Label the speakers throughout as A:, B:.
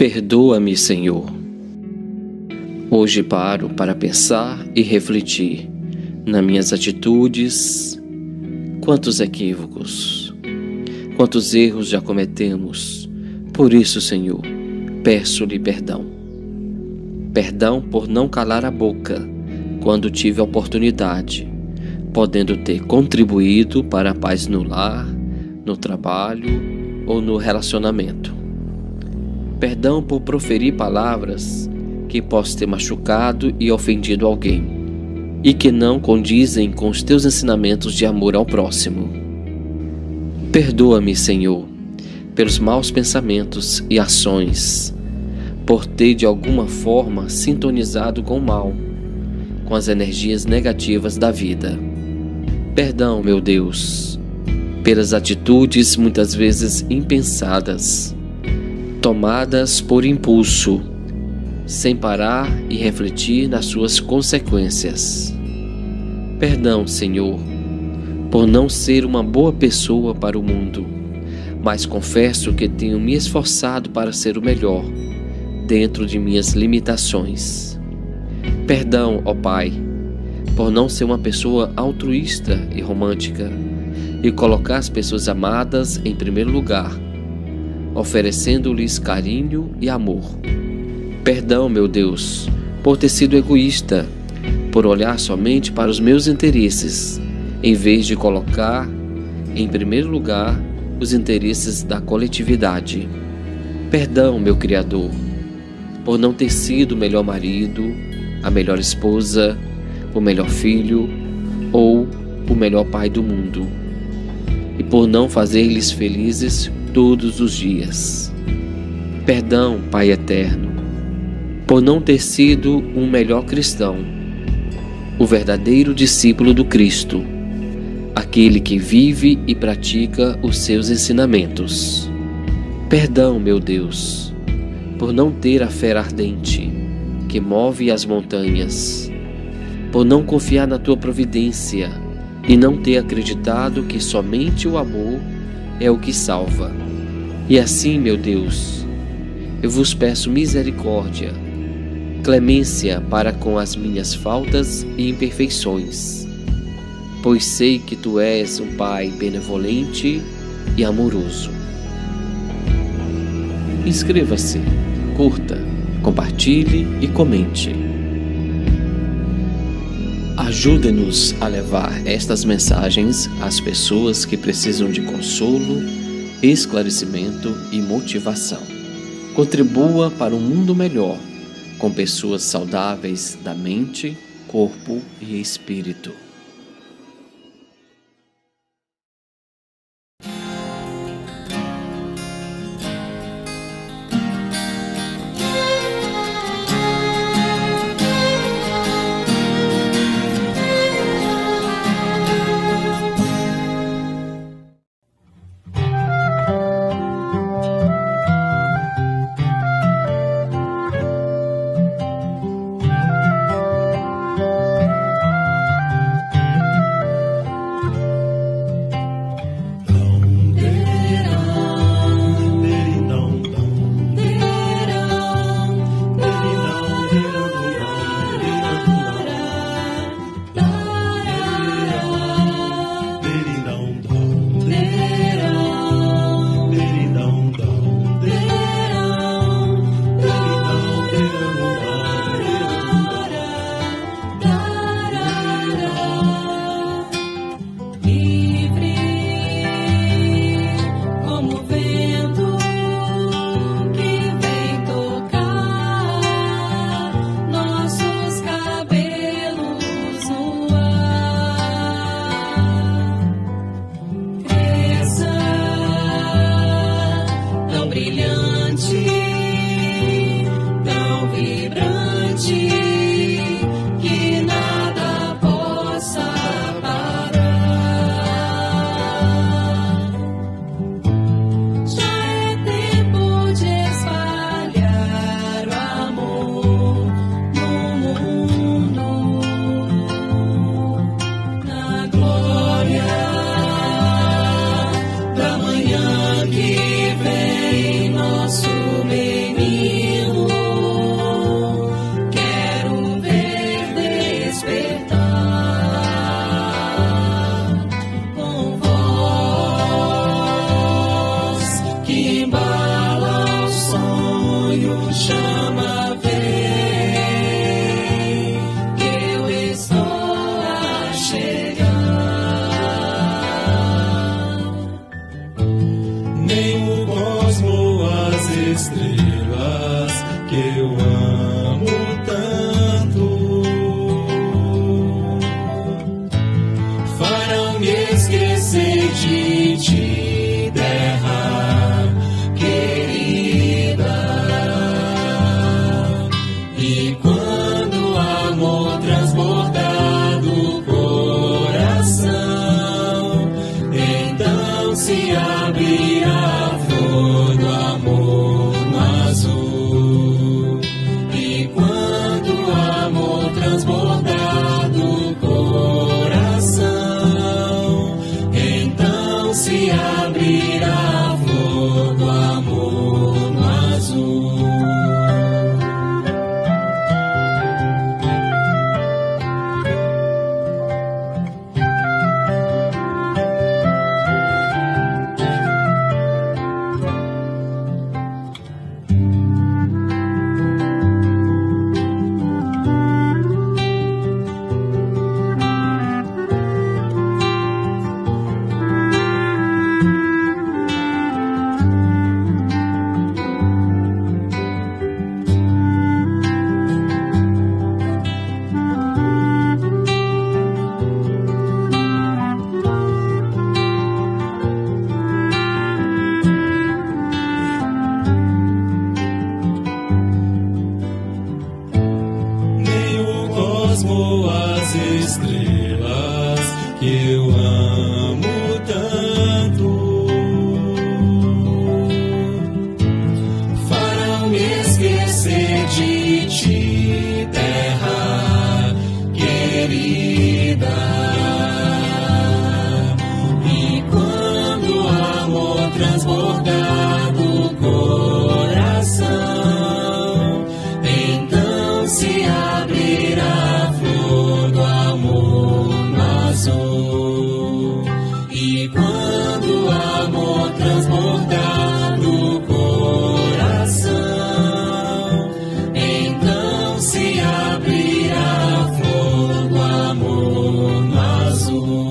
A: Perdoa-me, Senhor. Hoje paro para pensar e refletir nas minhas atitudes. Quantos equívocos, quantos erros já cometemos. Por isso, Senhor, peço-lhe perdão. Perdão por não calar a boca quando tive a oportunidade, podendo ter contribuído para a paz no lar, no trabalho ou no relacionamento. Perdão por proferir palavras que posso ter machucado e ofendido alguém, e que não condizem com os teus ensinamentos de amor ao próximo. Perdoa-me, Senhor, pelos maus pensamentos e ações, por ter de alguma forma sintonizado com o mal, com as energias negativas da vida. Perdão, meu Deus, pelas atitudes muitas vezes impensadas, tomadas por impulso, sem parar e refletir nas suas consequências. Perdão, Senhor, por não ser uma boa pessoa para o mundo, mas confesso que tenho me esforçado para ser o melhor, dentro de minhas limitações. Perdão, ó Pai, por não ser uma pessoa altruísta e romântica, e colocar as pessoas amadas em primeiro lugar, oferecendo-lhes carinho e amor. Perdão, meu Deus, por ter sido egoísta, por olhar somente para os meus interesses, em vez de colocar em primeiro lugar os interesses da coletividade. Perdão, meu Criador, por não ter sido o melhor marido, a melhor esposa, o melhor filho ou o melhor pai do mundo, e por não fazer-lhes felizes todos os dias. Perdão, Pai eterno, por não ter sido um melhor cristão, o verdadeiro discípulo do Cristo, aquele que vive e pratica os seus ensinamentos. Perdão, meu Deus, por não ter a fé ardente que move as montanhas, por não confiar na tua providência e não ter acreditado que somente o amor é o que salva. E assim, meu Deus, eu vos peço misericórdia, clemência para com as minhas faltas e imperfeições, pois sei que tu és um Pai benevolente e amoroso. Inscreva-se, curta, compartilhe e comente. Ajude-nos a levar estas mensagens às pessoas que precisam de consolo, esclarecimento e motivação. Contribua para um mundo melhor, com pessoas saudáveis da mente, corpo e espírito.
B: ama, vem, que eu estou a chegar. Nem o cosmo, as estrelas que eu amo tanto farão me esquecer de ti, terra querida. E quando o amor transbordar do coração, então se abrirá a flor do amor no azul. E quando o amor transbordar do coração, então se abrirá a flor do amor no azul. As estrelas que eu amo tanto farão me esquecer de ti, terra querida. E quando o amor transbordar do coração, então se abrirá do amor no azul. E quando o amor transbordar do coração, então se abrirá a flor do amor no azul.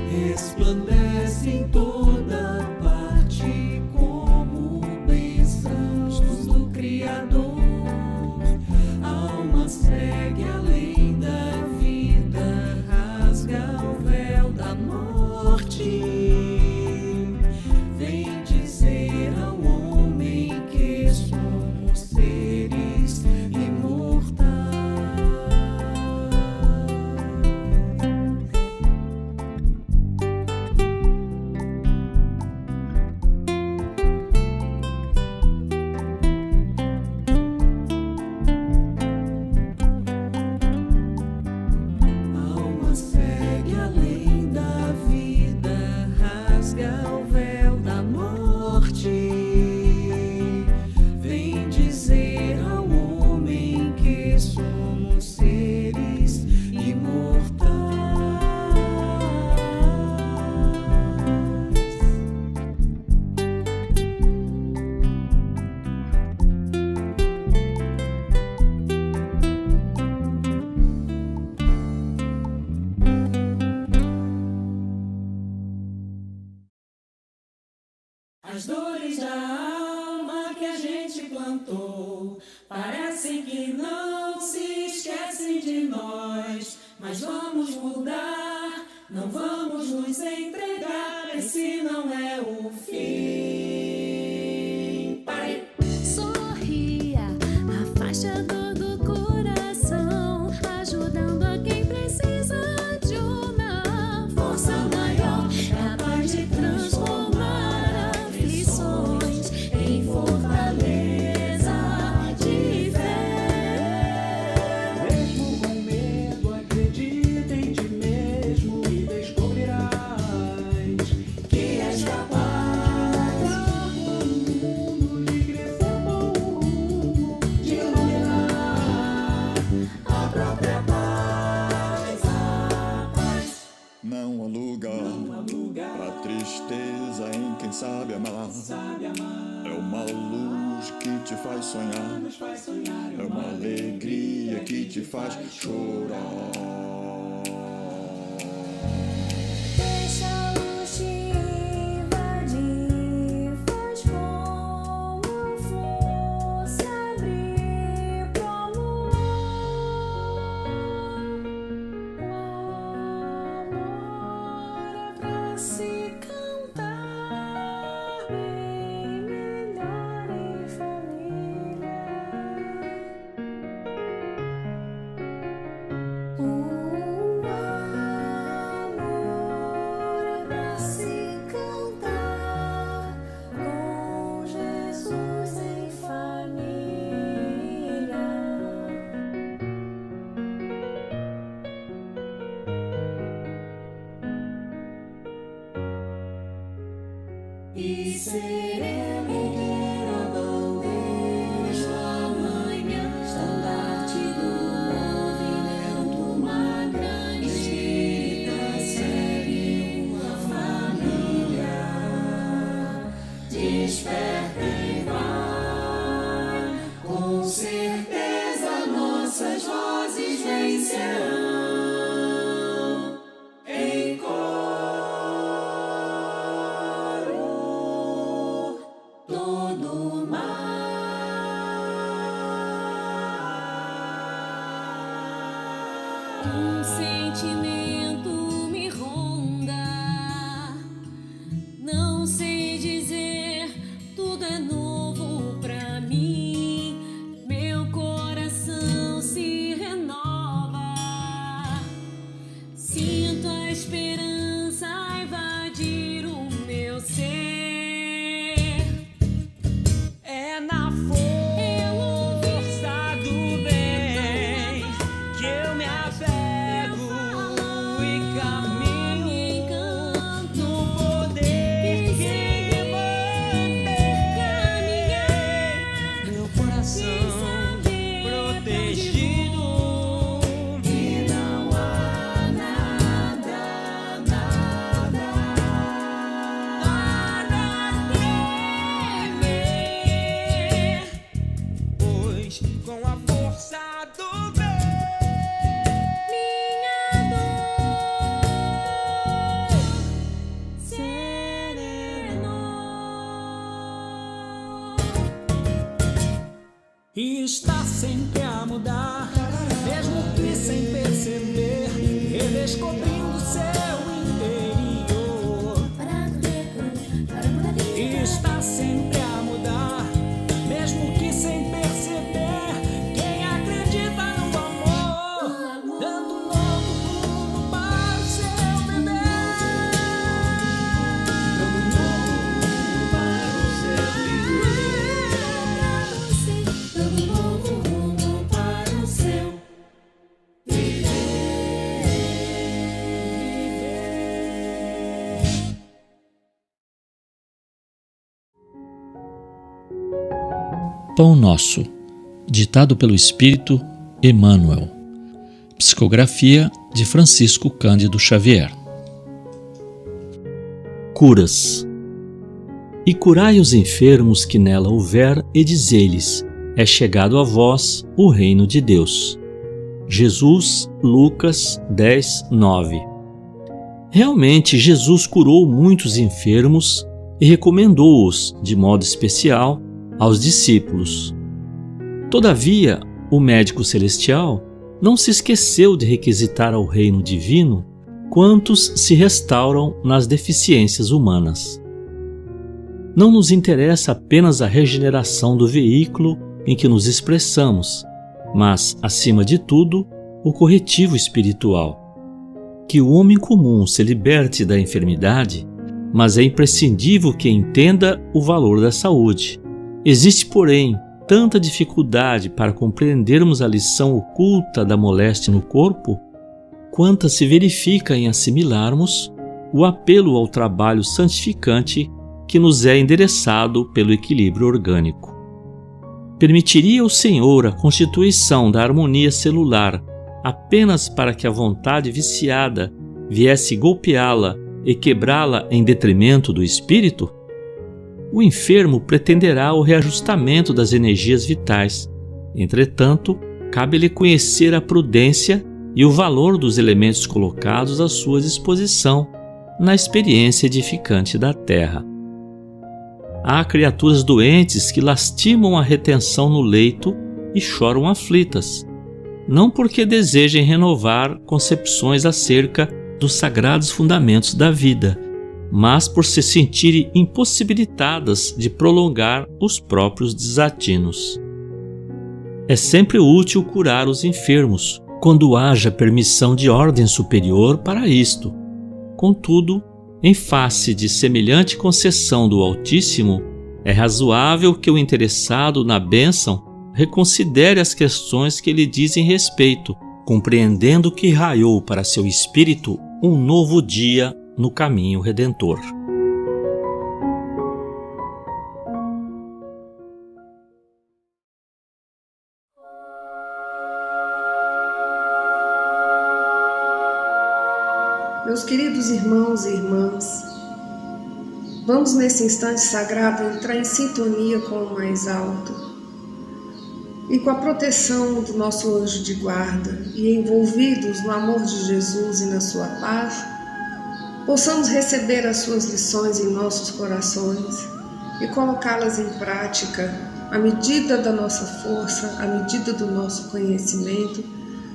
B: Resplandece em toda parte. dores da alma que a gente plantou parecem que não se esquecem de nós, mas vamos mudar, não vamos nos entregar, esse não é o fim. Pare.
C: Sorria, afasta a dor do coração, ajudando a quem precisa de uma força maior, capaz de transformar aflições em fortaleza de fé.
B: Mesmo com medo, acredita em ti mesmo e descobrirás que és capaz do mundo de crescer bom rumo, de iluminar a própria paz, a paz.
D: Não há lugar pra tristeza em quem sabe amar. É uma luz que te faz sonhar. É uma alegria que te faz chorar.
C: Deixa a luz te invadir, faz com a força abrir pro amor. O amor é pra se cantar bem melhor em família. O amor é pra se cantar com Jesus em família.
B: E seremos a bandeja amanhã, estandarte do movimento, uma grande espírita segue uma família. Desperta e vai, com certeza nossas vozes vencerão em coro todo mal.
C: Um sentimento me ronda, não sei dizer, tudo é novo pra mim. Meu coração se renova, sinto a esperança invadir o meu ser.
E: É na força do bem que eu me apego e caminho no poder que mantém meu coração protegido.
B: E não há nada, nada,
E: Nada temer, pois com a força do bem
C: Minha dor serenou.
E: e está sempre a mudar, mesmo que sem perceber, redescobrindo seu interior. E está sempre a mudar, mesmo que sem perceber, quem acredita no amor, dando um novo rumo para o seu viver.
B: dando novo rumo para o seu
F: Pão Nosso, ditado pelo Espírito Emmanuel. Psicografia de Francisco Cândido Xavier. Curas. E curai os enfermos que nela houver, e dizei-lhes: é chegado a vós o reino de Deus. Jesus, Lucas 10:9. Realmente, Jesus curou muitos enfermos e recomendou-os, de modo especial, aos discípulos. Todavia, o médico celestial não se esqueceu de requisitar ao reino divino quantos se restauram nas deficiências humanas. Não nos interessa apenas a regeneração do veículo em que nos expressamos, mas, acima de tudo, o corretivo espiritual. Que o homem comum se liberte da enfermidade, mas é imprescindível que entenda o valor da saúde. Existe, porém, tanta dificuldade para compreendermos a lição oculta da moléstia no corpo, quanta se verifica em assimilarmos o apelo ao trabalho santificante que nos é endereçado pelo equilíbrio orgânico. Permitiria o Senhor a constituição da harmonia celular apenas para que a vontade viciada viesse golpeá-la e quebrá-la em detrimento do espírito? O enfermo pretenderá o reajustamento das energias vitais. Entretanto, cabe-lhe conhecer a prudência e o valor dos elementos colocados à sua disposição na experiência edificante da terra. Há criaturas doentes que lastimam a retenção no leito e choram aflitas, não porque desejem renovar concepções acerca dos sagrados fundamentos da vida, mas por se sentirem impossibilitadas de prolongar os próprios desatinos. É sempre útil curar os enfermos, quando haja permissão de ordem superior para isto. Contudo, em face de semelhante concessão do Altíssimo, é razoável que o interessado na bênção reconsidere as questões que lhe dizem respeito, compreendendo que raiou para seu espírito um novo dia no caminho redentor.
G: Meus queridos irmãos e irmãs, vamos nesse instante sagrado entrar em sintonia com o mais alto e com a proteção do nosso anjo de guarda, e envolvidos no amor de Jesus e na sua paz, possamos receber as suas lições em nossos corações e colocá-las em prática à medida da nossa força, à medida do nosso conhecimento,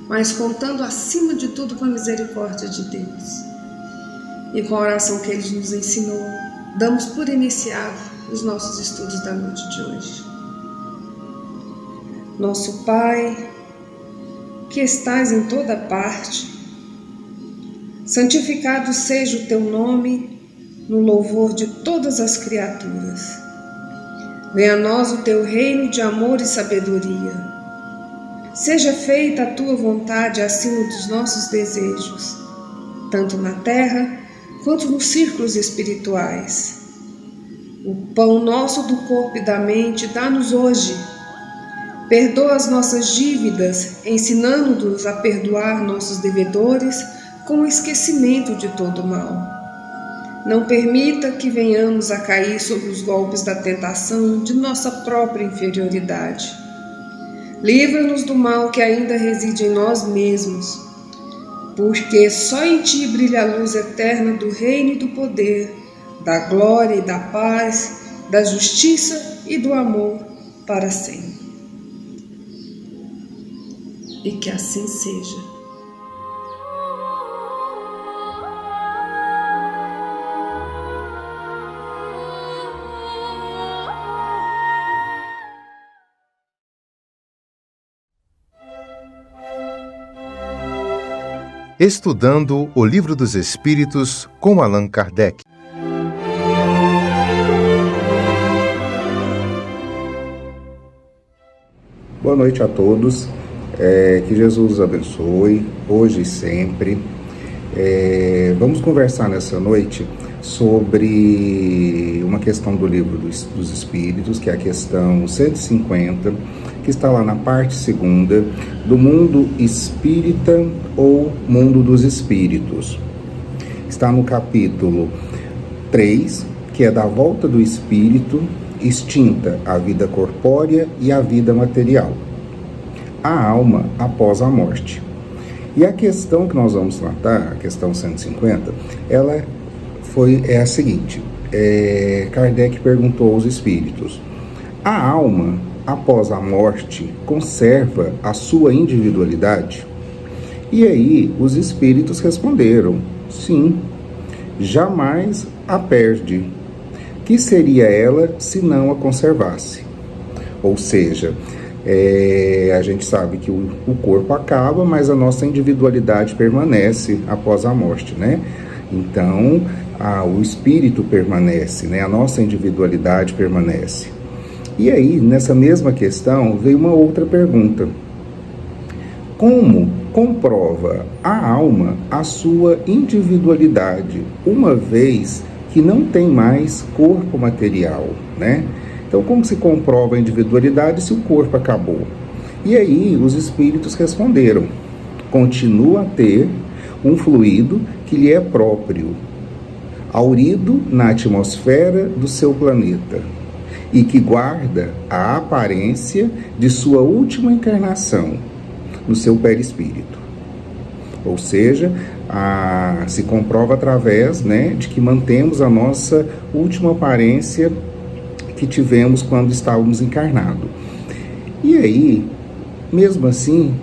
G: mas contando acima de tudo com a misericórdia de Deus. E com a oração que Ele nos ensinou, damos por iniciado os nossos estudos da noite de hoje. Nosso Pai, que estás em toda parte, santificado seja o teu nome no louvor de todas as criaturas. Venha a nós o teu reino de amor e sabedoria. Seja feita a tua vontade acima dos nossos desejos, tanto na terra quanto nos círculos espirituais. O pão nosso do corpo e da mente dá-nos hoje. Perdoa as nossas dívidas, ensinando-nos a perdoar nossos devedores com o esquecimento de todo mal. Não permita que venhamos a cair sob os golpes da tentação de nossa própria inferioridade. Livra-nos do mal que ainda reside em nós mesmos, porque só em Ti brilha a luz eterna do reino e do poder, da glória e da paz, da justiça e do amor para sempre. E que assim seja.
H: Estudando o Livro dos Espíritos com Allan Kardec.
I: Boa noite a todos. Que Jesus os abençoe, hoje e sempre. Vamos conversar nessa noite sobre uma questão do Livro dos Espíritos, que é a questão 150, que está lá na parte 2ª, do mundo espírita ou mundo dos espíritos. Está no capítulo 3, que é da volta do espírito, extinta a vida corpórea e a vida material. A alma após a morte. E a questão que nós vamos tratar, a questão 150, ela é a seguinte: Kardec perguntou aos espíritos: a alma, após a morte, conserva a sua individualidade? E aí os espíritos responderam: sim, jamais a perde. Que seria ela se não a conservasse? Ou seja, a gente sabe que o corpo acaba, mas a nossa individualidade permanece após a morte, né? Então, o espírito permanece, né? A nossa individualidade permanece. E aí, nessa mesma questão, veio uma outra pergunta. Como comprova a alma a sua individualidade, uma vez que não tem mais corpo material, né? Então, como se comprova a individualidade se o corpo acabou? E aí, os espíritos responderam: continua a ter um fluido que lhe é próprio, haurido na atmosfera do seu planeta, e que guarda a aparência de sua última encarnação no seu perispírito. Ou seja, se comprova através, né, de que mantemos a nossa última aparência que tivemos quando estávamos encarnados. E aí, mesmo assim,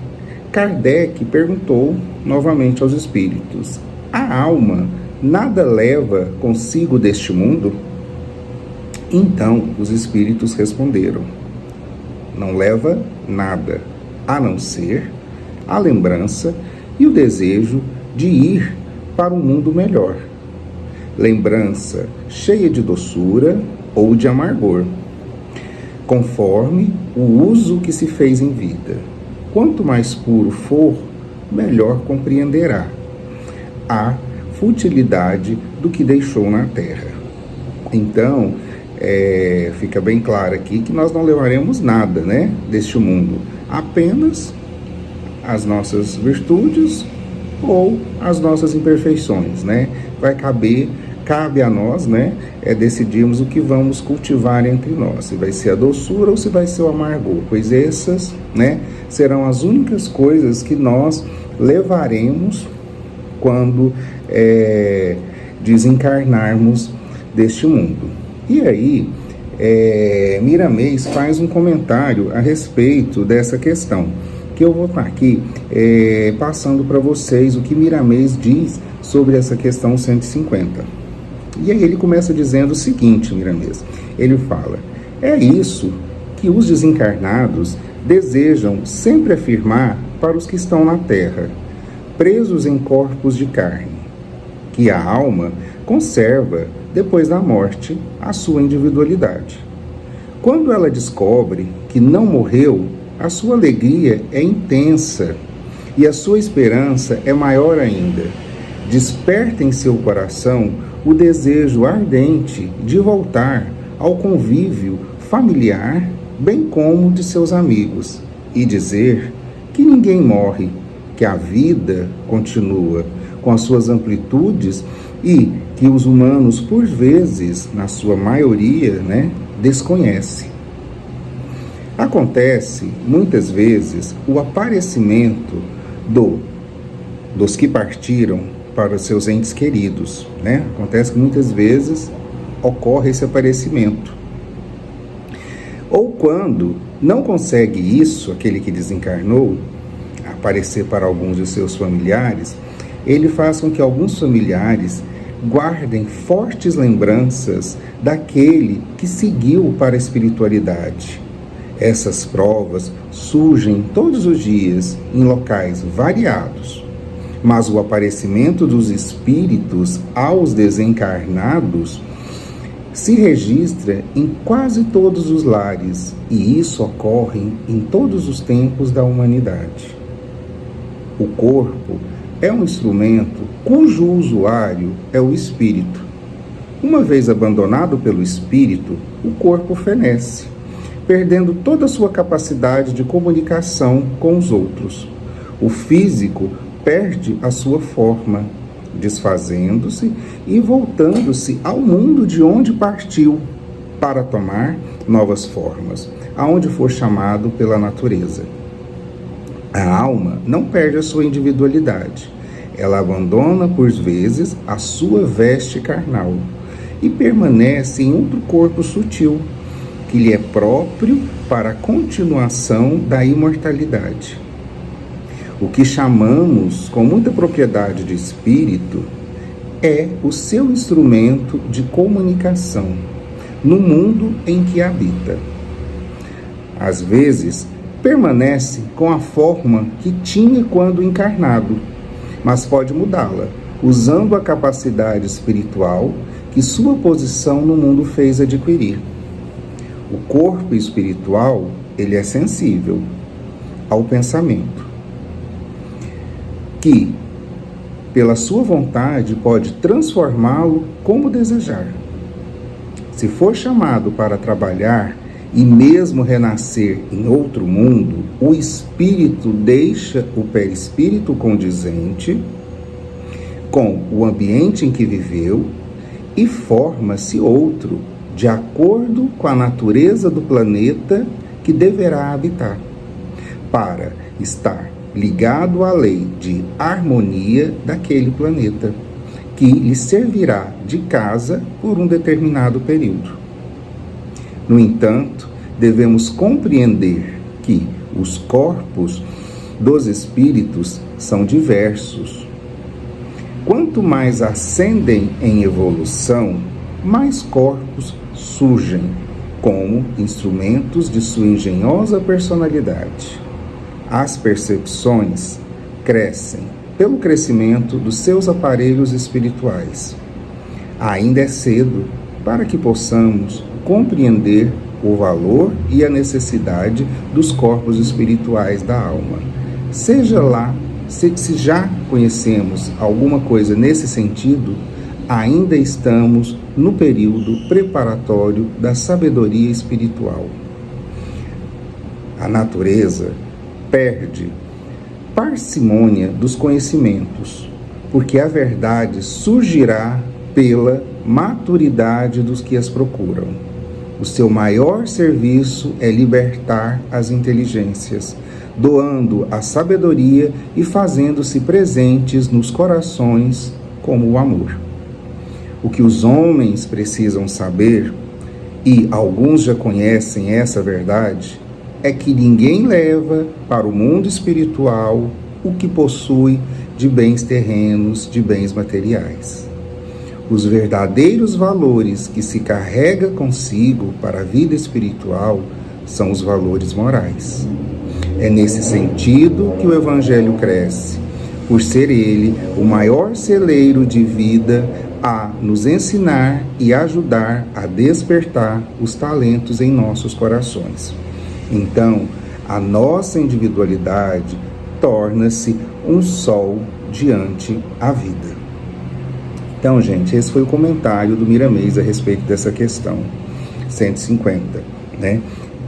I: Kardec perguntou novamente aos espíritos: a alma nada leva consigo deste mundo? Então os espíritos responderam: não leva nada, a não ser a lembrança e o desejo de ir para um mundo melhor. Lembrança cheia de doçura ou de amargor, conforme o uso que se fez em vida. Quanto mais puro for, melhor compreenderá a futilidade do que deixou na terra. Então, fica bem claro aqui que nós não levaremos nada, né, deste mundo, apenas as nossas virtudes ou as nossas imperfeições, né? Cabe a nós, né, decidirmos o que vamos cultivar entre nós, se vai ser a doçura ou se vai ser o amargor, pois essas, né, serão as únicas coisas que nós levaremos quando desencarnarmos deste mundo. E aí, Miramês faz um comentário a respeito dessa questão, que eu vou estar aqui passando para vocês o que Miramês diz sobre essa questão 150. E aí ele começa dizendo o seguinte, Miramês, ele fala: é isso que os desencarnados desejam sempre afirmar para os que estão na Terra, presos em corpos de carne, que a alma conserva, depois da morte, a sua individualidade. Quando ela descobre que não morreu, a sua alegria é intensa e a sua esperança é maior ainda. Desperta em seu coração o desejo ardente de voltar ao convívio familiar, bem como de seus amigos, e dizer que ninguém morre, que a vida continua com as suas amplitudes e que os humanos, por vezes, na sua maioria, né, desconhecem. Acontece, muitas vezes, o aparecimento dos que partiram para os seus entes queridos, né? Acontece que muitas vezes ocorre esse aparecimento. Ou quando não consegue isso, aquele que desencarnou, aparecer para alguns de seus familiares, ele faz com que alguns familiares guardem fortes lembranças daquele que seguiu para a espiritualidade. Essas provas surgem todos os dias em locais variados, mas o aparecimento dos espíritos aos desencarnados se registra em quase todos os lares, e isso ocorre em todos os tempos da humanidade. O corpo é um instrumento cujo usuário é o espírito. Uma vez abandonado pelo espírito, o corpo fenece, perdendo toda a sua capacidade de comunicação com os outros. O físico perde a sua forma, desfazendo-se e voltando-se ao mundo de onde partiu, para tomar novas formas, aonde for chamado pela natureza. A alma não perde a sua individualidade. Ela abandona, por vezes, a sua veste carnal e permanece em outro corpo sutil, que lhe é próprio para a continuação da imortalidade. O que chamamos com muita propriedade de espírito é o seu instrumento de comunicação no mundo em que habita. Às vezes, permanece com a forma que tinha quando encarnado, mas pode mudá-la, usando a capacidade espiritual que sua posição no mundo fez adquirir. O corpo espiritual, ele é sensível ao pensamento, que, pela sua vontade, pode transformá-lo como desejar. Se for chamado para trabalhar e mesmo renascer em outro mundo, o espírito deixa o perispírito condizente com o ambiente em que viveu e forma-se outro, de acordo com a natureza do planeta que deverá habitar, para estar ligado à lei de harmonia daquele planeta, que lhe servirá de casa por um determinado período. No entanto, devemos compreender que os corpos dos espíritos são diversos. Quanto mais ascendem em evolução, mais corpos surgem como instrumentos de sua engenhosa personalidade. As percepções crescem pelo crescimento dos seus aparelhos espirituais. Ainda é cedo para que possamos compreender o valor e a necessidade dos corpos espirituais da alma. Seja lá, se já conhecemos alguma coisa nesse sentido, ainda estamos no período preparatório da sabedoria espiritual. A natureza perde parcimônia dos conhecimentos, porque a verdade surgirá pela maturidade dos que as procuram. O seu maior serviço é libertar as inteligências, doando a sabedoria e fazendo-se presentes nos corações como o amor. O que os homens precisam saber, e alguns já conhecem essa verdade, é que ninguém leva para o mundo espiritual o que possui de bens terrenos, de bens materiais. Os verdadeiros valores que se carrega consigo para a vida espiritual são os valores morais. É nesse sentido que o Evangelho cresce, por ser ele o maior celeiro de vida a nos ensinar e ajudar a despertar os talentos em nossos corações. Então, a nossa individualidade torna-se um sol diante a vida. Então, gente, esse foi o comentário do Miramês a respeito dessa questão 150, né?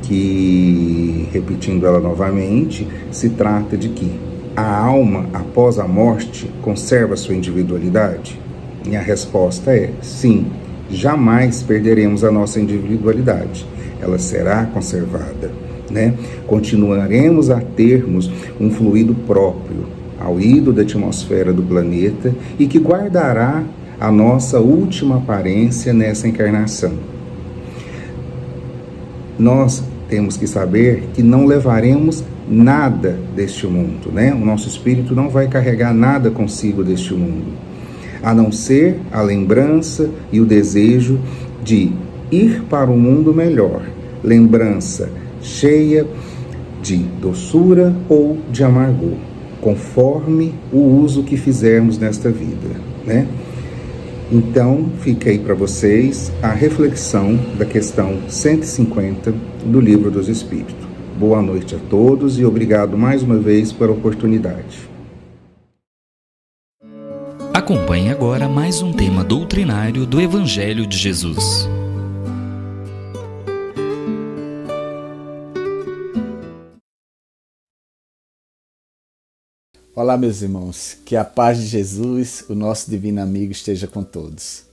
I: Que, repetindo ela novamente, se trata de que a alma, após a morte, conserva sua individualidade? E a resposta é sim, jamais perderemos a nossa individualidade. Ela será conservada, né? Continuaremos a termos um fluido próprio, ao ido da atmosfera do planeta e que guardará a nossa última aparência nessa encarnação. Nós temos que saber que não levaremos nada deste mundo, né? O nosso espírito não vai carregar nada consigo deste mundo, a não ser a lembrança e o desejo de ir para um mundo melhor, lembrança cheia de doçura ou de amargor, conforme o uso que fizermos nesta vida, né? Então, fica aí para vocês a reflexão da questão 150 do Livro dos Espíritos. Boa noite a todos e obrigado mais uma vez pela oportunidade.
J: Acompanhe agora mais um tema doutrinário do Evangelho de Jesus.
K: Olá, meus irmãos, que a paz de Jesus, o nosso divino amigo, esteja com todos.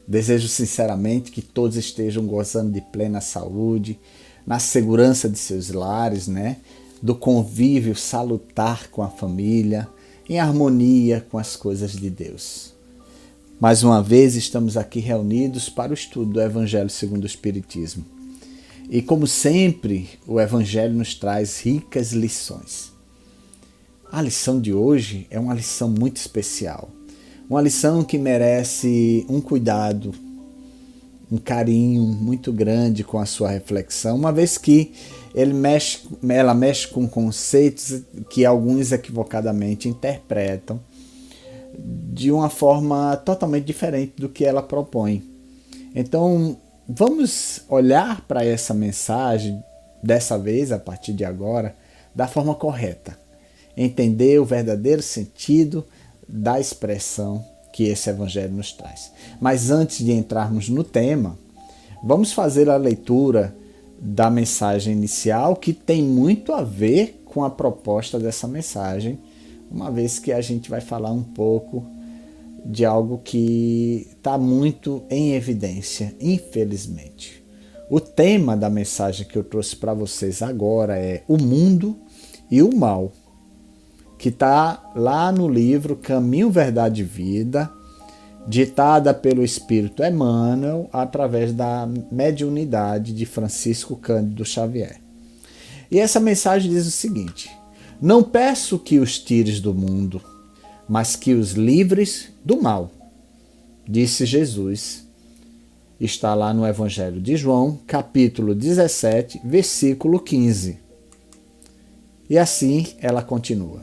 K: Desejo sinceramente que todos estejam gozando de plena saúde, na segurança de seus lares, né? Do convívio salutar com a família, em harmonia com as coisas de Deus. Mais uma vez estamos aqui reunidos para o estudo do Evangelho segundo o Espiritismo. E como sempre, o Evangelho nos traz ricas lições. A lição de hoje é uma lição muito especial. Uma lição que merece um cuidado, um carinho muito grande com a sua reflexão, uma vez que ela mexe com conceitos que alguns equivocadamente interpretam de uma forma totalmente diferente do que ela propõe. Então, vamos olhar para essa mensagem, dessa vez, a partir de agora, da forma correta. Entender o verdadeiro sentido da expressão que esse Evangelho nos traz. Mas antes de entrarmos no tema, vamos fazer a leitura da mensagem inicial, que tem muito a ver com a proposta dessa mensagem, uma vez que a gente vai falar um pouco de algo que está muito em evidência, infelizmente. O tema da mensagem que eu trouxe para vocês agora é o mundo e o mal, que está lá no livro Caminho, Verdade e Vida, ditada pelo Espírito Emmanuel através da mediunidade de Francisco Cândido Xavier. E essa mensagem diz o seguinte: não peço que os tires do mundo, mas que os livres do mal, disse Jesus. Está lá no Evangelho de João, capítulo 17, versículo 15. E assim ela continua.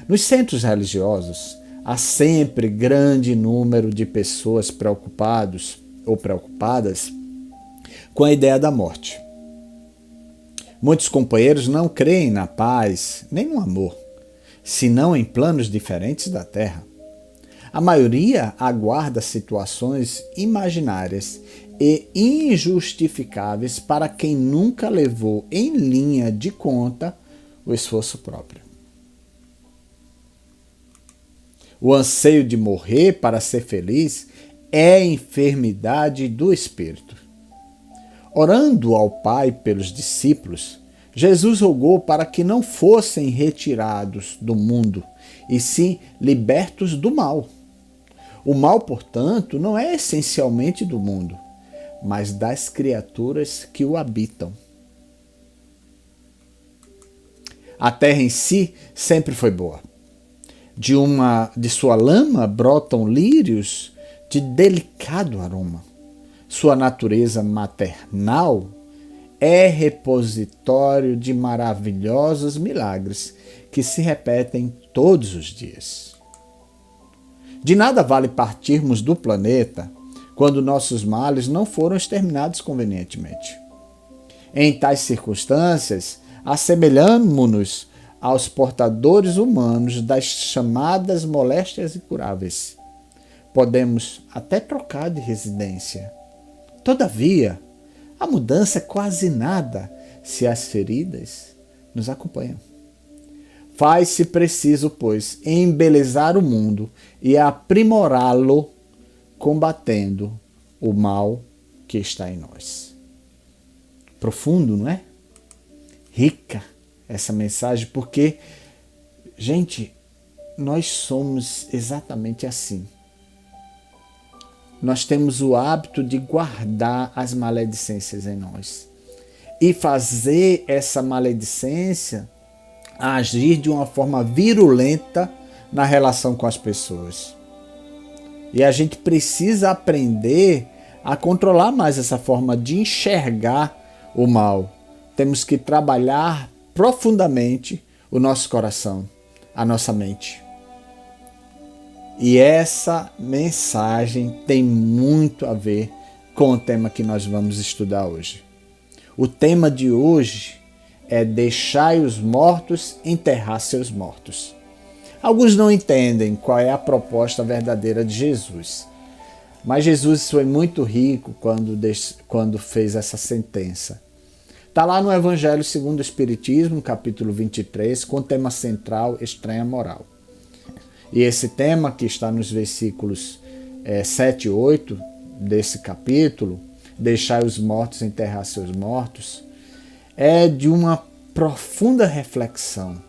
K: Nos centros religiosos, há sempre grande número de pessoas preocupados ou preocupadas com a ideia da morte. Muitos companheiros não creem na paz nem no amor, senão em planos diferentes da terra. A maioria aguarda situações imaginárias e injustificáveis para quem nunca levou em linha de conta o esforço próprio. O anseio de morrer para ser feliz é enfermidade do espírito. Orando ao Pai pelos discípulos, Jesus rogou para que não fossem retirados do mundo, e sim libertos do mal. O mal, portanto, não é essencialmente do mundo, mas das criaturas que o habitam. A terra em si sempre foi boa. De sua lama brotam lírios de delicado aroma. Sua natureza maternal é repositório de maravilhosos milagres que se repetem todos os dias. De nada vale partirmos do planeta quando nossos males não foram exterminados convenientemente. Em tais circunstâncias, assemelhamo-nos aos portadores humanos das chamadas moléstias incuráveis. Podemos até trocar de residência. Todavia, a mudança é quase nada se as feridas nos acompanham. Faz-se preciso, pois, embelezar o mundo e aprimorá-lo, combatendo o mal que está em nós. Profundo, não é? Rica essa mensagem, porque, gente, nós somos exatamente assim. Nós temos o hábito de guardar as maledicências em nós e fazer essa maledicência agir de uma forma virulenta na relação com as pessoas. E a gente precisa aprender a controlar mais essa forma de enxergar o mal. Temos que trabalhar profundamente o nosso coração, a nossa mente. E essa mensagem tem muito a ver com o tema que nós vamos estudar hoje. O tema de hoje é deixai os mortos enterrar seus mortos. Alguns não entendem qual é a proposta verdadeira de Jesus. Mas Jesus foi muito rico quando fez essa sentença. Está lá no Evangelho segundo o Espiritismo, capítulo 23, com o tema central, estranha moral. E esse tema, que está nos versículos 7 e 8 desse capítulo, deixai os mortos enterrar seus mortos, é de uma profunda reflexão,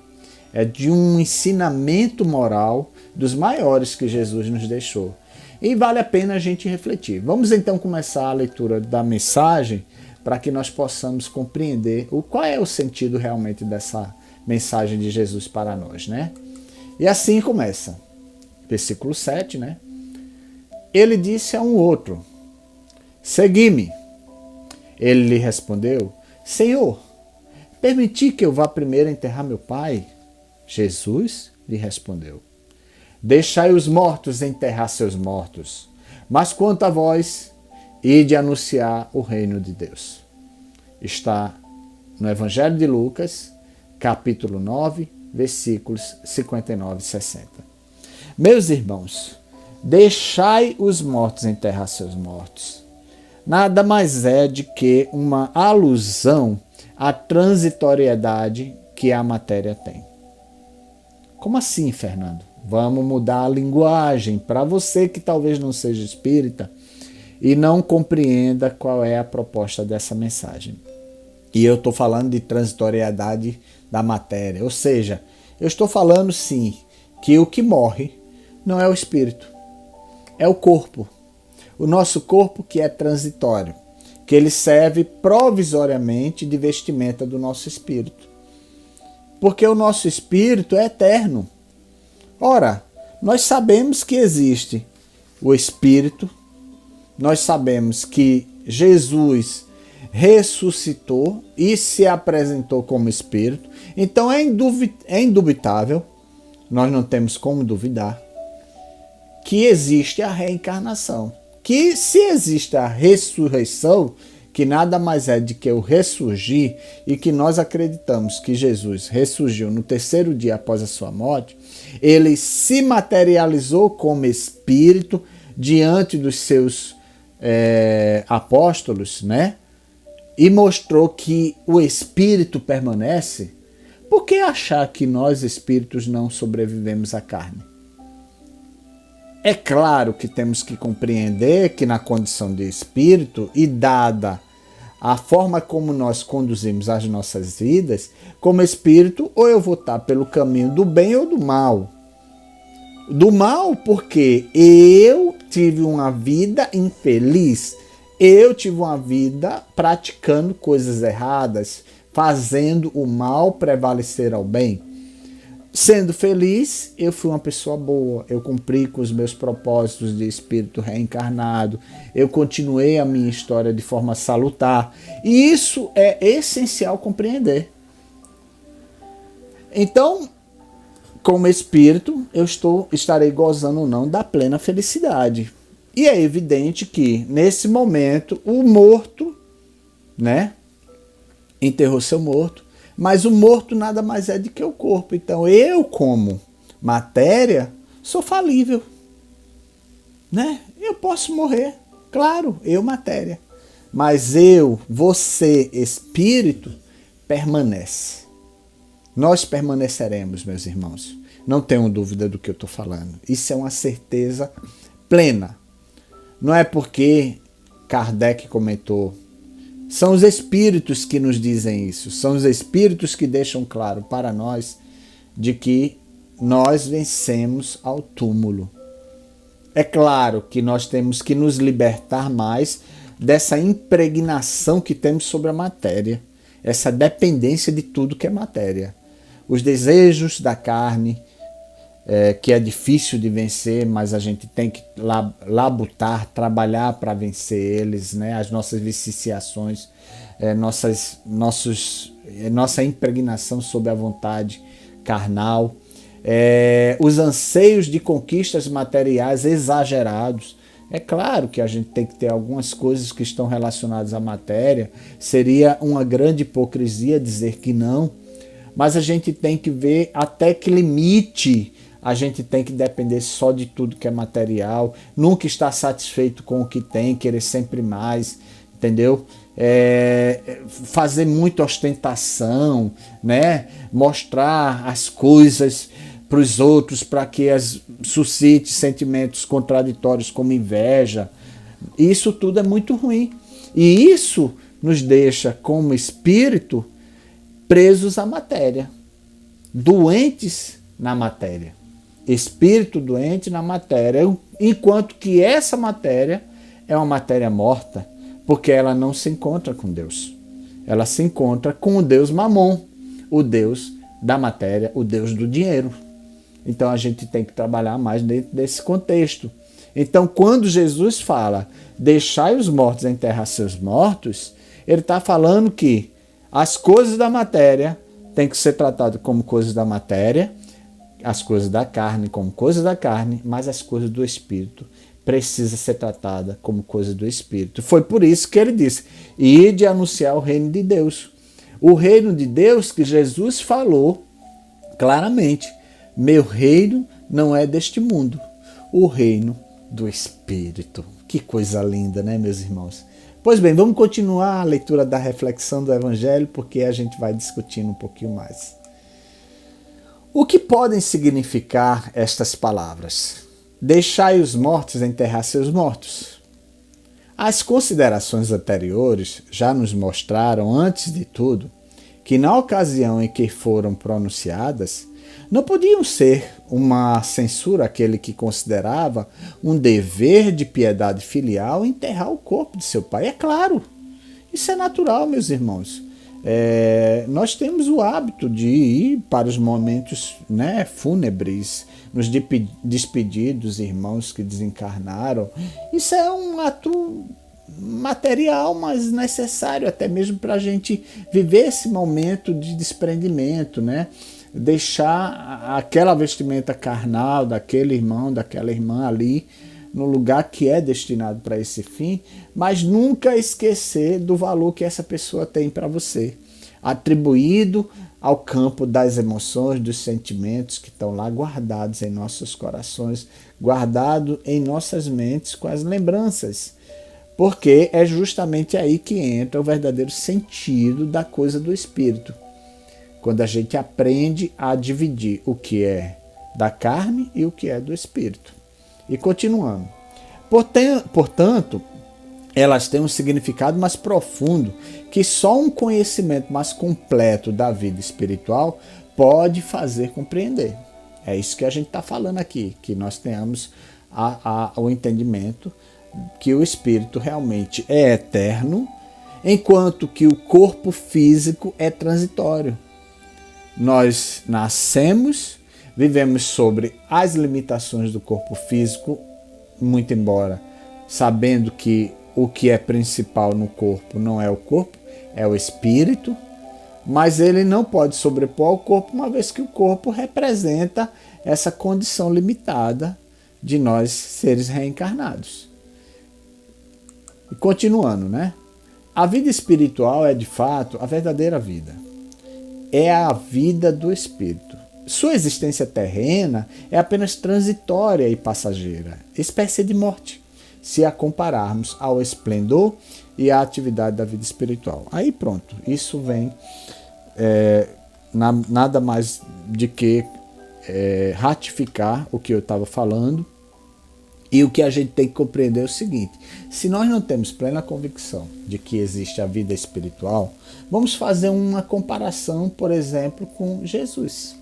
K: é de um ensinamento moral dos maiores que Jesus nos deixou. E vale a pena a gente refletir. Vamos então começar a leitura da mensagem para que nós possamos compreender qual é o sentido realmente dessa mensagem de Jesus para nós, né? E assim começa. Versículo 7, né? Ele disse a um outro: segui-me. Ele lhe respondeu: Senhor, permiti que eu vá primeiro enterrar meu pai? Jesus lhe respondeu: deixai os mortos enterrar seus mortos, mas quanto a vós, ide anunciar o reino de Deus. Está no Evangelho de Lucas, capítulo 9, versículos 59 e 60. Meus irmãos, deixai os mortos enterrar seus mortos. Nada mais é de que uma alusão à transitoriedade que a matéria tem. Como assim, Fernando? Vamos mudar a linguagem para você que talvez não seja espírita e não compreenda qual é a proposta dessa mensagem. E eu estou falando de transitoriedade da matéria, ou seja, eu estou falando sim que o que morre não é o espírito, é o corpo. O nosso corpo que é transitório, que ele serve provisoriamente de vestimenta do nosso espírito. Porque o nosso espírito é eterno. Ora, nós sabemos que existe o espírito, nós sabemos que Jesus ressuscitou e se apresentou como espírito, então é indubitável, nós não temos como duvidar, que existe a reencarnação. Que se existe a ressurreição, que nada mais é de que o ressurgir, e que nós acreditamos que Jesus ressurgiu no terceiro dia após a sua morte, ele se materializou como espírito diante dos seus apóstolos, né? E mostrou que o espírito permanece. Por que achar que nós espíritos não sobrevivemos à carne? É claro que temos que compreender que na condição de espírito e dada a forma como nós conduzimos as nossas vidas, como espírito, ou eu vou estar pelo caminho do bem ou do mal. Do mal porque eu tive uma vida infeliz, eu tive uma vida praticando coisas erradas, fazendo o mal prevalecer ao bem. Sendo feliz, eu fui uma pessoa boa, eu cumpri com os meus propósitos de espírito reencarnado, eu continuei a minha história de forma salutar. E isso é essencial compreender. Então, como espírito, eu estarei gozando ou não da plena felicidade. E é evidente que, nesse momento, o morto, né, enterrou seu morto, mas o morto nada mais é do que o corpo. Então eu, como matéria, sou falível, né? Eu posso morrer, claro, eu matéria. Mas eu, você, espírito, permanece. Nós permaneceremos, meus irmãos. Não tenham dúvida do que eu estou falando. Isso é uma certeza plena. Não é porque Kardec comentou. São os espíritos que nos dizem isso. São os espíritos que deixam claro para nós de que nós vencemos ao túmulo. É claro que nós temos que nos libertar mais dessa impregnação que temos sobre a matéria. Essa dependência de tudo que é matéria. Os desejos da carne, que é difícil de vencer, mas a gente tem que labutar, trabalhar para vencer eles, né? As nossas viciações, nossa impregnação sobre a vontade carnal, os anseios de conquistas materiais exagerados. É claro que a gente tem que ter algumas coisas que estão relacionadas à matéria, seria uma grande hipocrisia dizer que não, mas a gente tem que ver até que limite a gente tem que depender só de tudo que é material, nunca estar satisfeito com o que tem, querer sempre mais, entendeu? Fazer muita ostentação, né? Mostrar as coisas para os outros para que suscite sentimentos contraditórios como inveja. Isso tudo é muito ruim. E isso nos deixa, como espírito, presos à matéria, doentes na matéria. espírito doente na matéria, enquanto que essa matéria é uma matéria morta, porque ela não se encontra com Deus. Ela se encontra com o Deus Mamon, o Deus da matéria, o Deus do dinheiro. Então a gente tem que trabalhar mais dentro desse contexto. Então quando Jesus fala, deixai os mortos enterrar seus mortos, ele está falando que as coisas da matéria têm que ser tratadas como coisas da matéria, as coisas da carne como coisas da carne, mas as coisas do Espírito precisa ser tratada como coisa do Espírito. Foi por isso que ele disse, ide anunciar o reino de Deus. O reino de Deus que Jesus falou claramente, meu reino não é deste mundo, o reino do Espírito. Que coisa linda, né, meus irmãos? Pois bem, vamos continuar a leitura da reflexão do Evangelho, porque a gente vai discutindo um pouquinho mais. O que podem significar estas palavras? Deixai os mortos enterrar seus mortos. As considerações anteriores já nos mostraram, antes de tudo, que na ocasião em que foram pronunciadas, não podiam ser uma censura àquele que considerava um dever de piedade filial enterrar o corpo de seu pai. É claro, isso é natural, meus irmãos. Nós temos o hábito de ir para os momentos, né, fúnebres, nos despedir dos irmãos que desencarnaram. Isso é um ato material, mas necessário até mesmo para a gente viver esse momento de desprendimento, né? Deixar aquela vestimenta carnal daquele irmão, daquela irmã ali no lugar que é destinado para esse fim, mas nunca esquecer do valor que essa pessoa tem para você, atribuído ao campo das emoções, dos sentimentos que estão lá guardados em nossos corações, guardados em nossas mentes com as lembranças, porque é justamente aí que entra o verdadeiro sentido da coisa do Espírito. Quando a gente aprende a dividir o que é da carne e o que é do Espírito. E continuando. Portanto, elas têm um significado mais profundo que só um conhecimento mais completo da vida espiritual pode fazer compreender. É isso que a gente está falando aqui, que nós tenhamos o entendimento que o Espírito realmente é eterno, enquanto que o corpo físico é transitório. Nós nascemos, vivemos sobre as limitações do corpo físico, muito embora sabendo que o que é principal no corpo não é o corpo, é o espírito, mas ele não pode sobrepor ao corpo, uma vez que o corpo representa essa condição limitada de nós seres reencarnados. E continuando, né? A vida espiritual é de fato a verdadeira vida. É a vida do Espírito. Sua existência terrena é apenas transitória e passageira, espécie de morte, se a compararmos ao esplendor e à atividade da vida espiritual. Aí pronto, isso vem nada mais de que ratificar o que eu estava falando. E o que a gente tem que compreender é o seguinte: se nós não temos plena convicção de que existe a vida espiritual, vamos fazer uma comparação, por exemplo, com Jesus.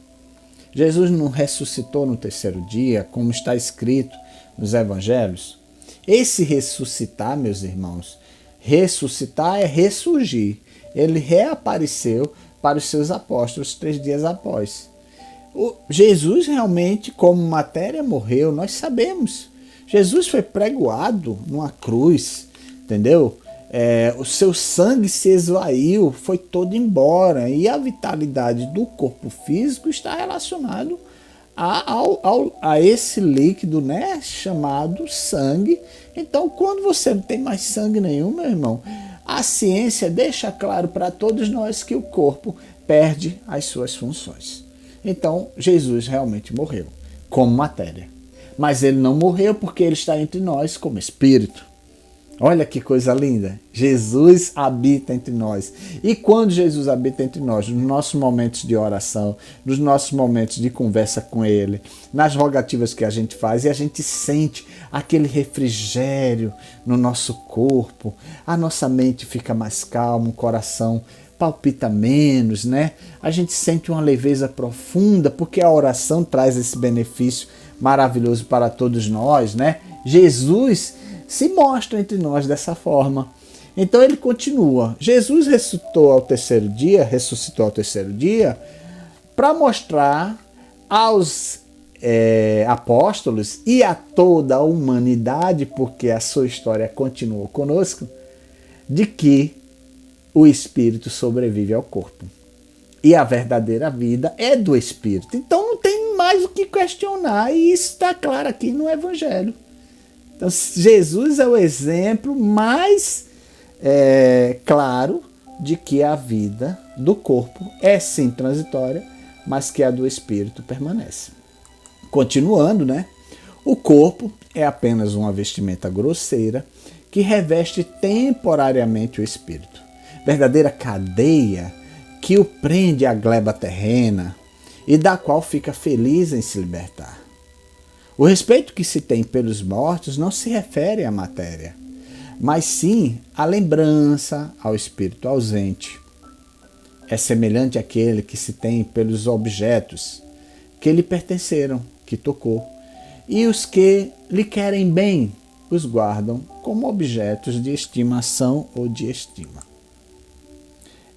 K: Jesus não ressuscitou no terceiro dia, como está escrito nos evangelhos? Esse ressuscitar, meus irmãos, ressuscitar é ressurgir. Ele reapareceu para os seus apóstolos 3 dias após. Jesus realmente, como matéria, morreu, nós sabemos. Jesus foi pregoado numa cruz, entendeu? O seu sangue se esvaiu, foi todo embora. E a vitalidade do corpo físico está relacionado a esse líquido, né, chamado sangue. Então, quando você não tem mais sangue nenhum, meu irmão, a ciência deixa claro para todos nós que o corpo perde as suas funções. Então, Jesus realmente morreu como matéria. Mas ele não morreu porque ele está entre nós como espírito. Olha que coisa linda. Jesus habita entre nós. E quando Jesus habita entre nós, nos nossos momentos de oração, nos nossos momentos de conversa com ele, nas rogativas que a gente faz, e a gente sente aquele refrigério no nosso corpo, a nossa mente fica mais calma, o coração palpita menos, né? A gente sente uma leveza profunda, porque a oração traz esse benefício maravilhoso para todos nós, né? Jesus se mostra entre nós dessa forma. Então ele continua. Jesus ressuscitou ao terceiro dia para mostrar aos apóstolos e a toda a humanidade, porque a sua história continuou conosco, de que o espírito sobrevive ao corpo. E a verdadeira vida é do espírito. Então não tem mais o que questionar, e isso está claro aqui no Evangelho. Então Jesus é o exemplo mais claro de que a vida do corpo é sim transitória, mas que a do espírito permanece. Continuando, né? O corpo é apenas uma vestimenta grosseira que reveste temporariamente o espírito. Verdadeira cadeia que o prende à gleba terrena e da qual fica feliz em se libertar. O respeito que se tem pelos mortos não se refere à matéria, mas sim à lembrança, ao espírito ausente. É semelhante àquele que se tem pelos objetos que lhe pertenceram, que tocou, e os que lhe querem bem os guardam como objetos de estimação ou de estima.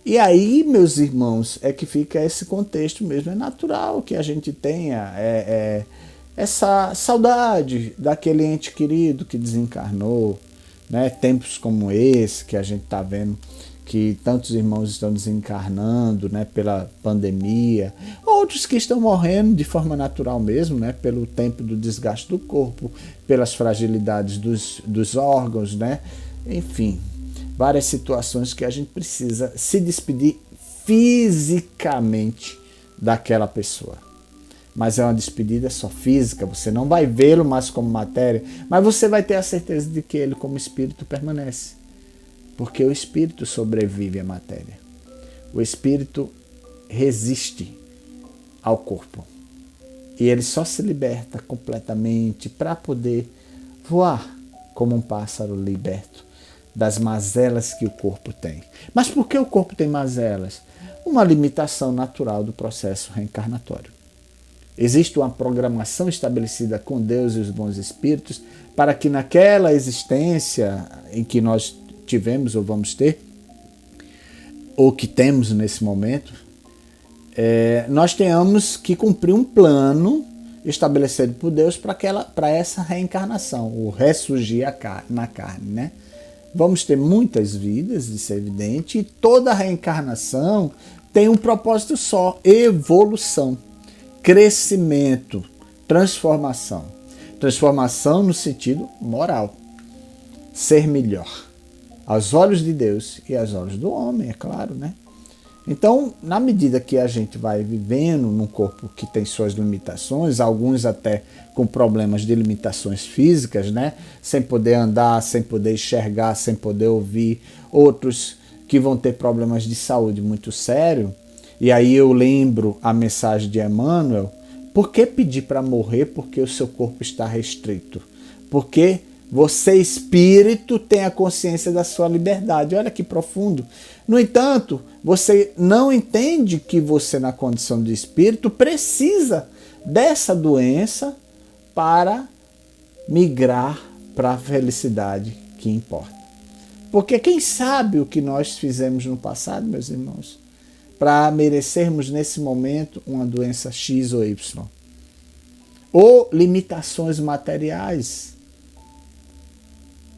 K: E aí, meus irmãos, é que fica esse contexto mesmo. É natural que a gente tenha essa saudade daquele ente querido que desencarnou, né? Tempos como esse que a gente está vendo que tantos irmãos estão desencarnando, né, pela pandemia, outros que estão morrendo de forma natural mesmo, né, pelo tempo do desgaste do corpo, pelas fragilidades dos órgãos, né, enfim, várias situações que a gente precisa se despedir fisicamente daquela pessoa. Mas é uma despedida só física, você não vai vê-lo mais como matéria, mas você vai ter a certeza de que ele como espírito permanece. Porque o espírito sobrevive à matéria. O espírito resiste ao corpo. E ele só se liberta completamente para poder voar como um pássaro liberto das mazelas que o corpo tem. Mas por que o corpo tem mazelas? Uma limitação natural do processo reencarnatório. Existe uma programação estabelecida com Deus e os bons espíritos para que naquela existência em que nós tivemos ou vamos ter, ou que temos nesse momento, nós tenhamos que cumprir um plano estabelecido por Deus para essa reencarnação, o ressurgir na carne, né? Vamos ter muitas vidas, isso é evidente, e toda reencarnação tem um propósito só: evolução, crescimento, transformação. Transformação no sentido moral, ser melhor. Aos olhos de Deus e aos olhos do homem, é claro, né? Então, na medida que a gente vai vivendo num corpo que tem suas limitações, alguns até com problemas de limitações físicas, né? Sem poder andar, sem poder enxergar, sem poder ouvir, outros que vão ter problemas de saúde muito sérios. E aí eu lembro a mensagem de Emmanuel: por que pedir para morrer porque o seu corpo está restrito? Porque você, espírito, tem a consciência da sua liberdade. Olha que profundo. No entanto, você não entende que você, na condição de espírito, precisa dessa doença para migrar para a felicidade que importa. Porque quem sabe o que nós fizemos no passado, meus irmãos, para merecermos nesse momento uma doença X ou Y. Ou limitações materiais.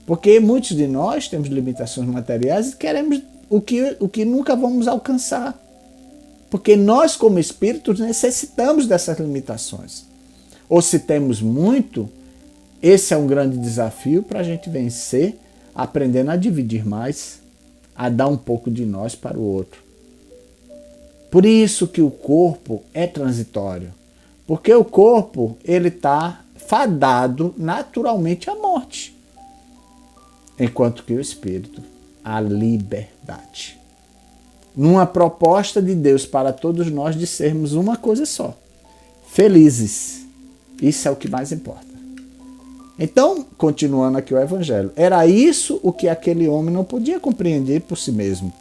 K: Porque muitos de nós temos limitações materiais e queremos o que nunca vamos alcançar. Porque nós, como espíritos, necessitamos dessas limitações. Ou se temos muito, esse é um grande desafio para a gente vencer, aprendendo a dividir mais, a dar um pouco de nós para o outro. Por isso que o corpo é transitório. Porque o corpo ele está fadado naturalmente à morte. Enquanto que o espírito, a liberdade. Numa proposta de Deus para todos nós de sermos uma coisa só. Felizes. Isso é o que mais importa. Então, continuando aqui o Evangelho. Era isso o que aquele homem não podia compreender por si mesmo.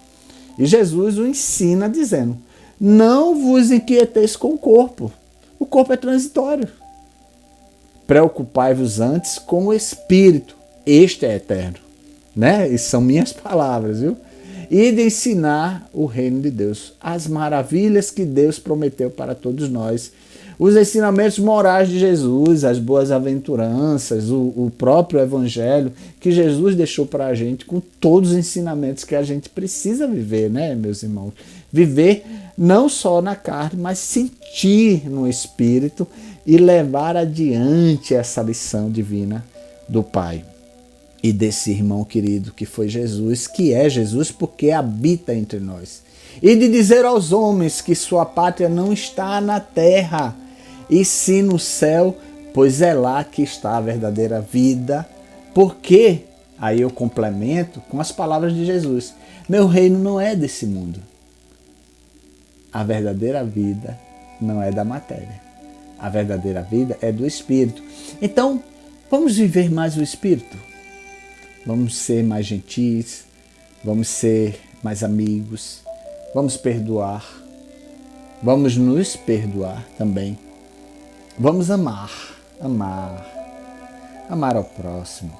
K: E Jesus o ensina dizendo: não vos inquieteis com o corpo. O corpo é transitório. Preocupai-vos antes com o espírito. Este é eterno. Né? Isso são minhas palavras, viu? E de ensinar o reino de Deus, as maravilhas que Deus prometeu para todos nós, os ensinamentos morais de Jesus, as boas aventuranças, o próprio evangelho que Jesus deixou para a gente, com todos os ensinamentos que a gente precisa viver, né, meus irmãos? Viver não só na carne, mas sentir no espírito e levar adiante essa lição divina do Pai. E desse irmão querido que foi Jesus, que é Jesus porque habita entre nós. E de dizer aos homens que sua pátria não está na terra, e sim no céu, pois é lá que está a verdadeira vida. Porque, aí eu complemento com as palavras de Jesus, meu reino não é desse mundo. A verdadeira vida não é da matéria. A verdadeira vida é do Espírito. Então, vamos viver mais o Espírito? Vamos ser mais gentis, vamos ser mais amigos, vamos perdoar, vamos nos perdoar também. Vamos amar ao próximo,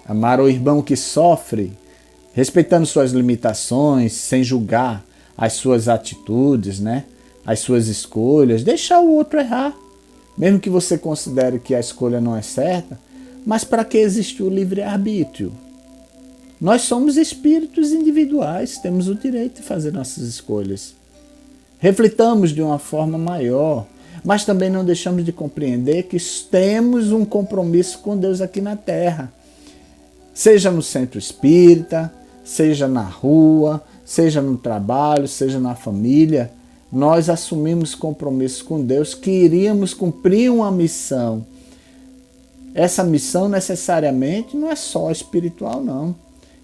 K: amar o irmão que sofre, respeitando suas limitações, sem julgar as suas atitudes, né? As suas escolhas, deixar o outro errar, mesmo que você considere que a escolha não é certa. Mas para que existe o livre-arbítrio? Nós somos espíritos individuais, temos o direito de fazer nossas escolhas. Reflitamos de uma forma maior, mas também não deixamos de compreender que temos um compromisso com Deus aqui na Terra. Seja no centro espírita, seja na rua, seja no trabalho, seja na família, nós assumimos compromisso com Deus que iríamos cumprir uma missão. Essa missão necessariamente não é só espiritual, não.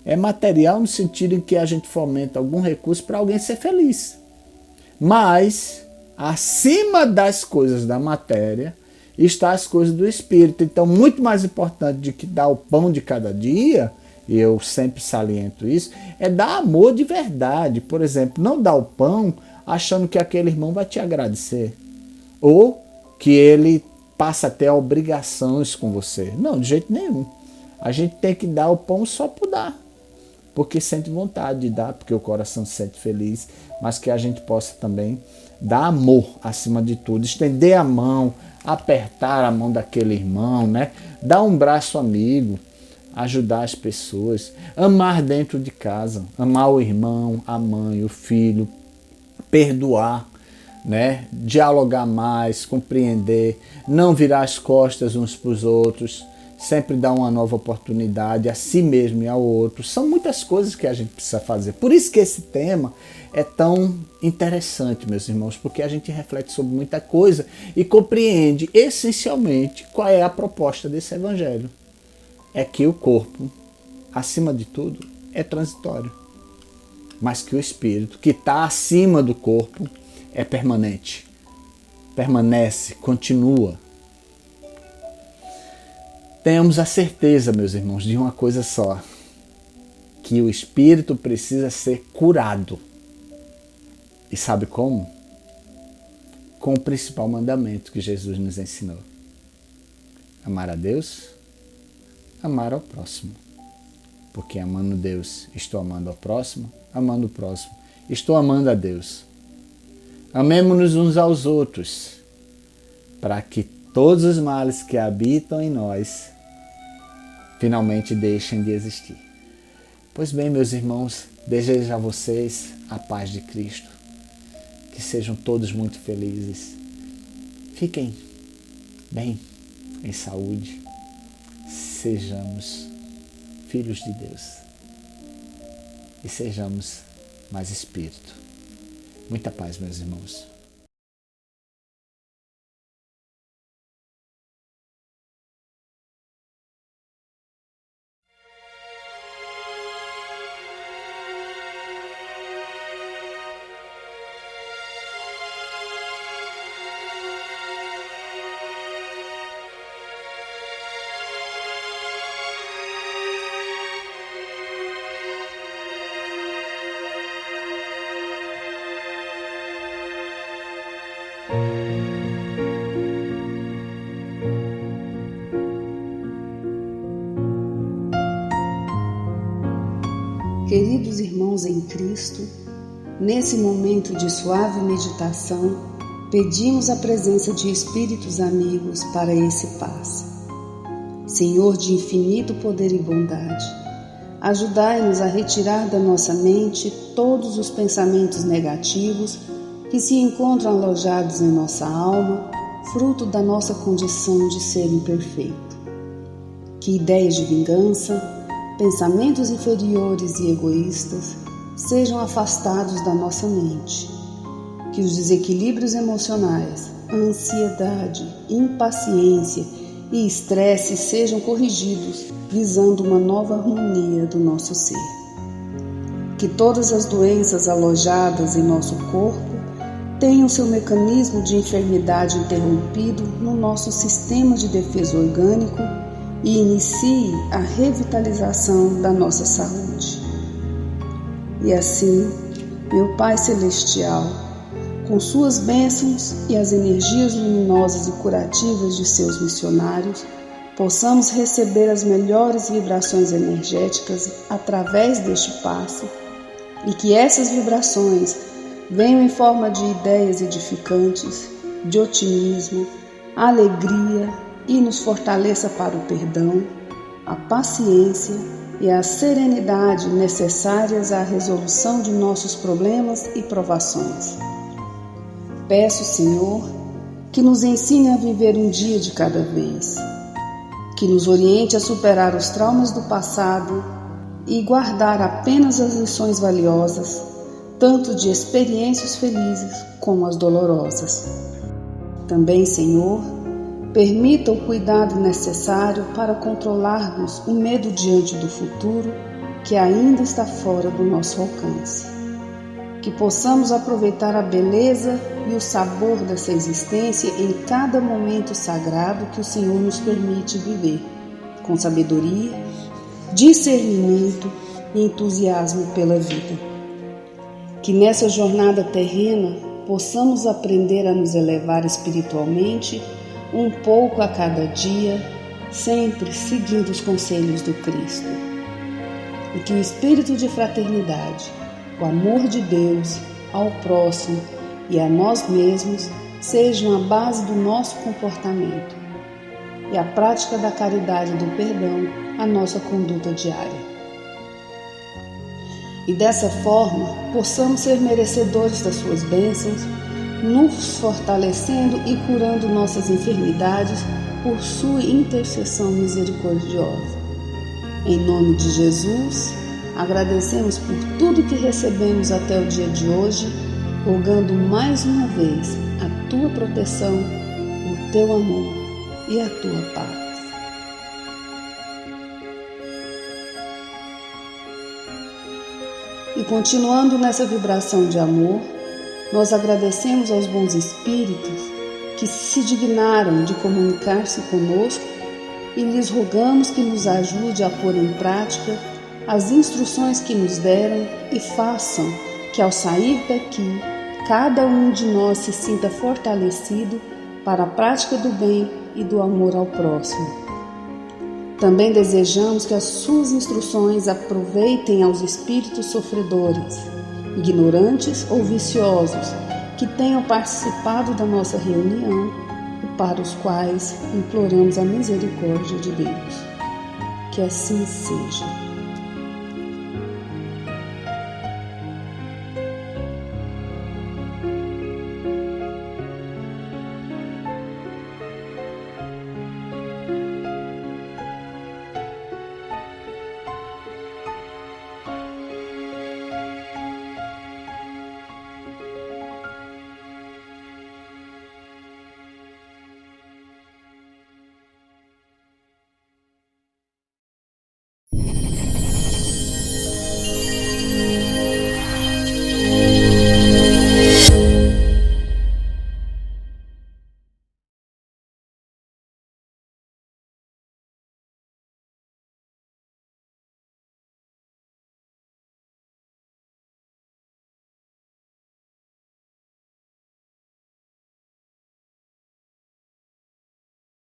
K: É material no sentido em que a gente fomenta algum recurso para alguém ser feliz. Mas, acima das coisas da matéria, está as coisas do espírito. Então, muito mais importante do que dar o pão de cada dia, e eu sempre saliento isso, é dar amor de verdade. Por exemplo, não dar o pão achando que aquele irmão vai te agradecer. Ou que ele passa a ter obrigações com você. Não, de jeito nenhum. A gente tem que dar o pão só por dar. Porque sente vontade de dar, porque o coração se sente feliz, mas que a gente possa também dar amor acima de tudo, estender a mão, apertar a mão daquele irmão, né? Dar um braço amigo, ajudar as pessoas, amar dentro de casa, amar o irmão, a mãe, o filho, perdoar, né? Dialogar mais, compreender, não virar as costas uns para os outros, sempre dar uma nova oportunidade a si mesmo e ao outro. São muitas coisas que a gente precisa fazer. Por isso que esse tema é tão interessante, meus irmãos, porque a gente reflete sobre muita coisa e compreende essencialmente qual é a proposta desse evangelho. É que o corpo, acima de tudo, é transitório, mas que o espírito, que está acima do corpo, é permanente, permanece, continua. Tenhamos a certeza, meus irmãos, de uma coisa só, que o espírito precisa ser curado. E sabe como? Com o principal mandamento que Jesus nos ensinou: amar a Deus, amar ao próximo. Porque amando Deus, estou amando ao próximo, amando o próximo, estou amando a Deus. Amemo-nos uns aos outros, para que todos os males que habitam em nós finalmente deixem de existir. Pois bem, meus irmãos, desejo a vocês a paz de Cristo. Que sejam todos muito felizes. Fiquem bem, em saúde. Sejamos filhos de Deus. E sejamos mais espírito. Muita paz, meus irmãos.
L: Queridos irmãos em Cristo, nesse momento de suave meditação, pedimos a presença de espíritos amigos para esse passe. Senhor de infinito poder e bondade, ajudai-nos a retirar da nossa mente todos os pensamentos negativos que se encontram alojados em nossa alma, fruto da nossa condição de ser imperfeito. Que ideias de vingança, pensamentos inferiores e egoístas sejam afastados da nossa mente. Que os desequilíbrios emocionais, a ansiedade, impaciência e estresse sejam corrigidos, visando uma nova harmonia do nosso ser. Que todas as doenças alojadas em nosso corpo tenham seu mecanismo de enfermidade interrompido no nosso sistema de defesa orgânico e inicie a revitalização da nossa saúde. E assim, meu Pai Celestial, com suas bênçãos e as energias luminosas e curativas de seus missionários, possamos receber as melhores vibrações energéticas através deste passe e que essas vibrações venham em forma de ideias edificantes, de otimismo, alegria, e nos fortaleça para o perdão, a paciência e a serenidade necessárias à resolução de nossos problemas e provações. Peço, Senhor, que nos ensine a viver um dia de cada vez, que nos oriente a superar os traumas do passado e guardar apenas as lições valiosas, tanto de experiências felizes como as dolorosas. Também, Senhor, permita o cuidado necessário para controlarmos o medo diante do futuro que ainda está fora do nosso alcance. Que possamos aproveitar a beleza e o sabor dessa existência em cada momento sagrado que o Senhor nos permite viver, com sabedoria, discernimento e entusiasmo pela vida. Que nessa jornada terrena possamos aprender a nos elevar espiritualmente um pouco a cada dia, sempre seguindo os conselhos do Cristo. E que o espírito de fraternidade, o amor de Deus ao próximo e a nós mesmos sejam a base do nosso comportamento e a prática da caridade e do perdão a nossa conduta diária. E dessa forma possamos ser merecedores das suas bênçãos, nos fortalecendo e curando nossas enfermidades por sua intercessão misericordiosa. Em nome de Jesus, agradecemos por tudo que recebemos até o dia de hoje, rogando mais uma vez a tua proteção, o teu amor e a tua paz. E continuando nessa vibração de amor, nós agradecemos aos bons espíritos que se dignaram de comunicar-se conosco e lhes rogamos que nos ajude a pôr em prática as instruções que nos deram e façam que ao sair daqui, cada um de nós se sinta fortalecido para a prática do bem e do amor ao próximo. Também desejamos que as suas instruções aproveitem aos espíritos sofredores, ignorantes ou viciosos, que tenham participado da nossa reunião e para os quais imploramos a misericórdia de Deus. Que assim seja.